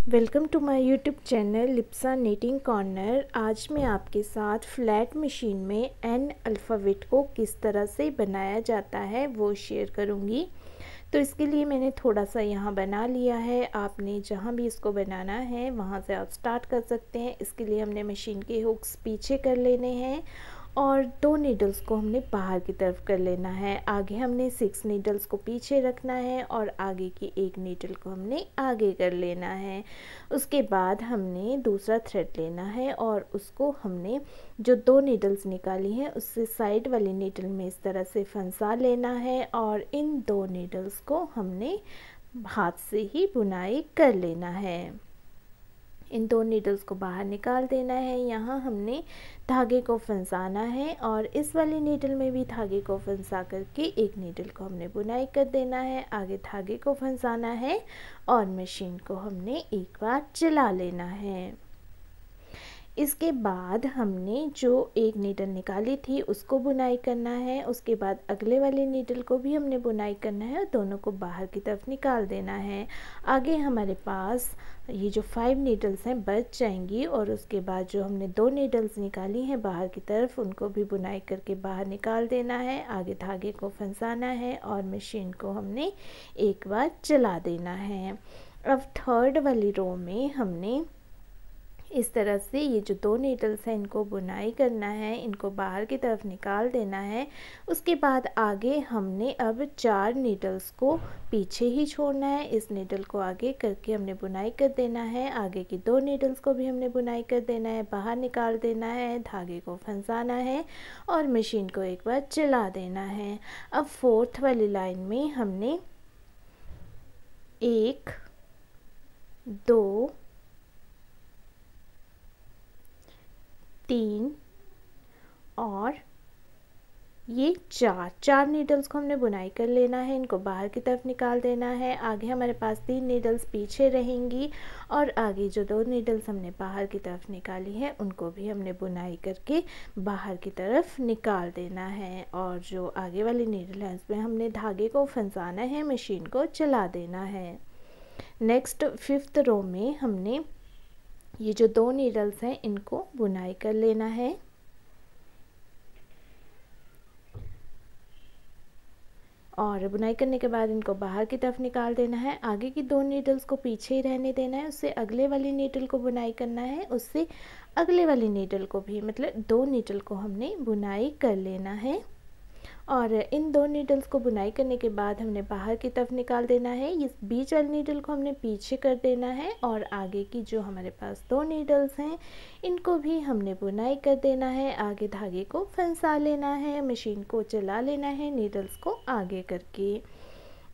Welcome to my YouTube channel Lipsa knitting corner. आज मैं आपके साथ फ्लैट मशीन में एन अल्फ़ाबेट को किस तरह से बनाया जाता है वो शेयर करूंगी। तो इसके लिए मैंने थोड़ा सा यहाँ बना लिया है। आपने जहाँ भी इसको बनाना है वहाँ से आप स्टार्ट कर सकते हैं। इसके लिए हमने मशीन के हुक्स पीछे कर लेने हैं और 2 नीडल्स को हमने बाहर की तरफ कर लेना है। आगे हमने 6 नीडल्स को पीछे रखना है और आगे की 1 नीडल को हमने आगे कर लेना है। उसके बाद हमने दूसरा थ्रेड लेना है और उसको हमने जो 2 नीडल्स निकाली हैं उससे साइड वाली नीडल में इस तरह से फंसा लेना है और इन 2 नीडल्स को हमने हाथ से ही बुनाई कर लेना है। इन 2 नीडल्स को बाहर निकाल देना है। यहाँ हमने धागे को फंसाना है और इस वाली नीडल में भी धागे को फंसा करके 1 नीडल को हमने बुनाई कर देना है। आगे धागे को फंसाना है और मशीन को हमने एक बार चला लेना है। इसके बाद हमने जो 1 नीडल निकाली थी उसको बुनाई करना है। उसके बाद अगले वाले नीडल को भी हमने बुनाई करना है और दोनों को बाहर की तरफ निकाल देना है। आगे हमारे पास ये जो 5 नीडल्स हैं बच जाएंगी और उसके बाद जो हमने 2 नीडल्स निकाली हैं बाहर की तरफ उनको भी बुनाई करके बाहर निकाल देना है। आगे धागे को फंसाना है और मशीन को हमने एक बार चला देना है। अब थर्ड वाली रो में हमने इस तरह से ये जो 2 नीडल्स हैं इनको बुनाई करना है, इनको बाहर की तरफ निकाल देना है। उसके बाद आगे हमने अब 4 नीडल्स को पीछे ही छोड़ना है। इस नीडल को आगे करके हमने बुनाई कर देना है। आगे की 2 नीडल्स को भी हमने बुनाई कर देना है, बाहर निकाल देना है, धागे को फंसाना है और मशीन को एक बार चला देना है। अब फोर्थ वाली लाइन में हमने 1 2 3 और ये 4 नीडल्स को हमने बुनाई कर लेना है। इनको बाहर की तरफ निकाल देना है। आगे हमारे पास 3 नीडल्स पीछे रहेंगी और आगे जो 2 नीडल्स हमने बाहर की तरफ निकाली है उनको भी हमने बुनाई करके बाहर की तरफ निकाल देना है। और जो आगे वाली नीडल है उसमें हमने धागे को फंसाना है, मशीन को चला देना है। नेक्स्ट 5th रो में हमने ये जो 2 नीडल्स हैं इनको बुनाई कर लेना है और बुनाई करने के बाद इनको बाहर की तरफ निकाल देना है। आगे की 2 नीडल्स को पीछे ही रहने देना है। उससे अगले वाली नीडल को बुनाई करना है, उससे अगले वाली नीडल को भी, मतलब 2 नीडल को हमने बुनाई कर लेना है। और इन 2 नीडल्स को बुनाई करने के बाद हमने बाहर की तरफ निकाल देना है। इस बीच वाली नीडल को हमने पीछे कर देना है और आगे की जो हमारे पास 2 नीडल्स हैं इनको भी हमने बुनाई कर देना है। आगे धागे को फंसा लेना है, मशीन को चला लेना है नीडल्स को आगे करके।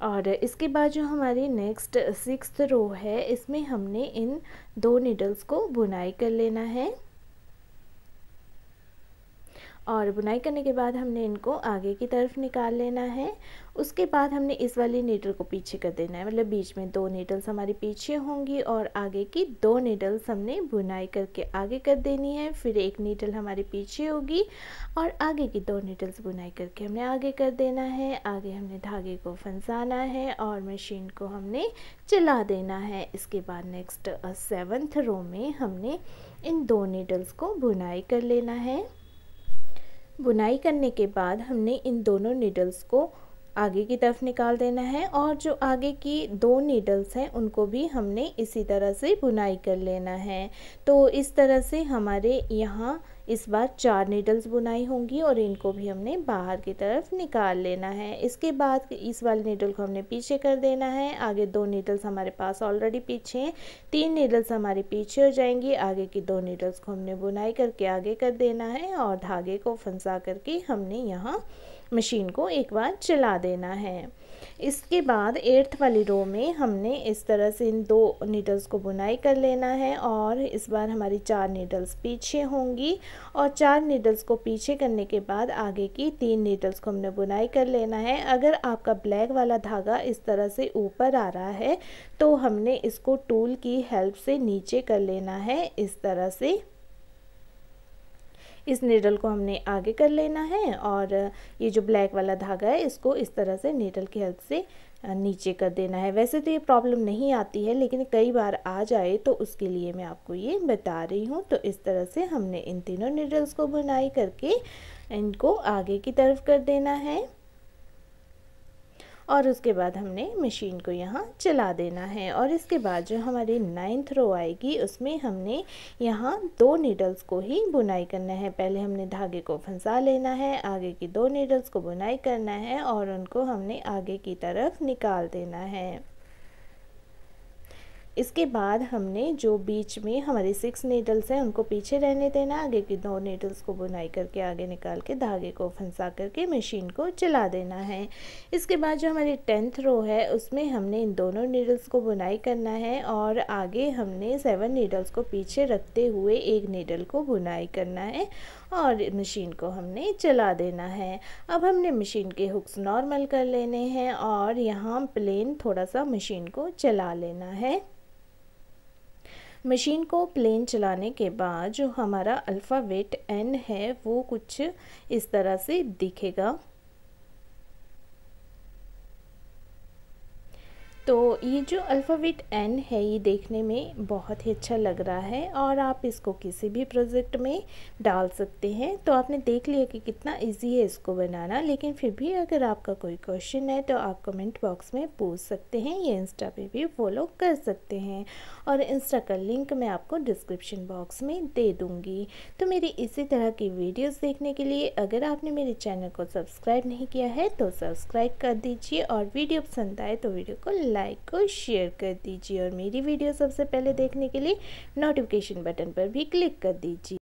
और इसके बाद जो हमारी नेक्स्ट 6th रो है इसमें हमने इन 2 नीडल्स को बुनाई कर लेना है और बुनाई करने के बाद हमने इनको आगे की तरफ निकाल लेना है। उसके बाद हमने इस वाली नीडल को पीछे कर देना है, मतलब बीच में 2 नीडल्स हमारी पीछे होंगी और आगे की 2 नीडल्स हमने बुनाई करके आगे कर देनी है। फिर 1 नीडल हमारी पीछे होगी और आगे की 2 नीडल्स बुनाई करके हमने आगे कर देना है। आगे हमने धागे को फंसाना है और मशीन को हमने चला देना है। इसके बाद नेक्स्ट 7th रो में हमने इन 2 नीडल्स को बुनाई कर लेना है। बुनाई करने के बाद हमने इन दोनों नीडल्स को आगे की तरफ निकाल देना है और जो आगे की 2 नीडल्स हैं उनको भी हमने इसी तरह से बुनाई कर लेना है। तो इस तरह से हमारे यहाँ इस बार 4 नीडल्स बुनाई होंगी और इनको भी हमने बाहर की तरफ निकाल लेना है। इसके बाद इस वाली नीडल को हमने पीछे कर देना है। आगे 2 नीडल्स हमारे पास ऑलरेडी पीछे हैं, 3 नीडल्स हमारी पीछे हो जाएंगी। आगे की 2 नीडल्स को हमने बुनाई करके आगे कर देना है और धागे को फंसा करके हमने यहाँ मशीन को एक बार चला देना है। इसके बाद 8th वाली रो में हमने इस तरह से इन 2 नीडल्स को बुनाई कर लेना है और इस बार हमारी 4 नीडल्स पीछे होंगी और 4 नीडल्स को पीछे करने के बाद आगे की 3 नीडल्स को हमने बुनाई कर लेना है। अगर आपका ब्लैक वाला धागा इस तरह से ऊपर आ रहा है तो हमने इसको टूल की हेल्प से नीचे कर लेना है। इस तरह से इस नीडल को हमने आगे कर लेना है और ये जो ब्लैक वाला धागा है इसको इस तरह से नीडल की हेल्प से नीचे कर देना है। वैसे तो ये प्रॉब्लम नहीं आती है, लेकिन कई बार आ जाए तो उसके लिए मैं आपको ये बता रही हूँ। तो इस तरह से हमने इन तीनों नीडल्स को बुनाई करके इनको आगे की तरफ कर देना है और उसके बाद हमने मशीन को यहाँ चला देना है। और इसके बाद जो हमारी 9th रो आएगी उसमें हमने यहाँ 2 नीडल्स को ही बुनाई करना है। पहले हमने धागे को फंसा लेना है, आगे की 2 नीडल्स को बुनाई करना है और उनको हमने आगे की तरफ निकाल देना है। इसके बाद हमने जो बीच में हमारे 6 नीडल्स हैं उनको पीछे रहने देना, आगे की 2 नीडल्स को बुनाई करके आगे निकाल के धागे को फंसा करके मशीन को चला देना है। इसके बाद जो हमारी 10th रो है उसमें हमने इन दोनों नीडल्स को बुनाई करना है और आगे हमने 7 नीडल्स को पीछे रखते हुए एक नीडल को बुनाई करना है और मशीन को हमने चला देना है। अब हमने मशीन के हुक्स नॉर्मल कर लेने हैं और यहाँ प्लेन थोड़ा सा मशीन को चला लेना है। मशीन को प्लेन चलाने के बाद जो हमारा अल्फ़ाबेट N है वो कुछ इस तरह से दिखेगा। तो ये जो अल्फ़ाबेट N है ये देखने में बहुत ही अच्छा लग रहा है और आप इसको किसी भी प्रोजेक्ट में डाल सकते हैं। तो आपने देख लिया कि कितना इजी है इसको बनाना, लेकिन फिर भी अगर आपका कोई क्वेश्चन है तो आप कमेंट बॉक्स में पूछ सकते हैं। ये इंस्टा पे भी फॉलो कर सकते हैं और इंस्टा का लिंक मैं आपको डिस्क्रिप्शन बॉक्स में दे दूँगी। तो मेरी इसी तरह की वीडियोज़ देखने के लिए अगर आपने मेरे चैनल को सब्सक्राइब नहीं किया है तो सब्सक्राइब कर दीजिए और वीडियो पसंद आए तो वीडियो को लाइक और शेयर कर दीजिए और मेरी वीडियो सबसे पहले देखने के लिए नोटिफिकेशन बटन पर भी क्लिक कर दीजिए।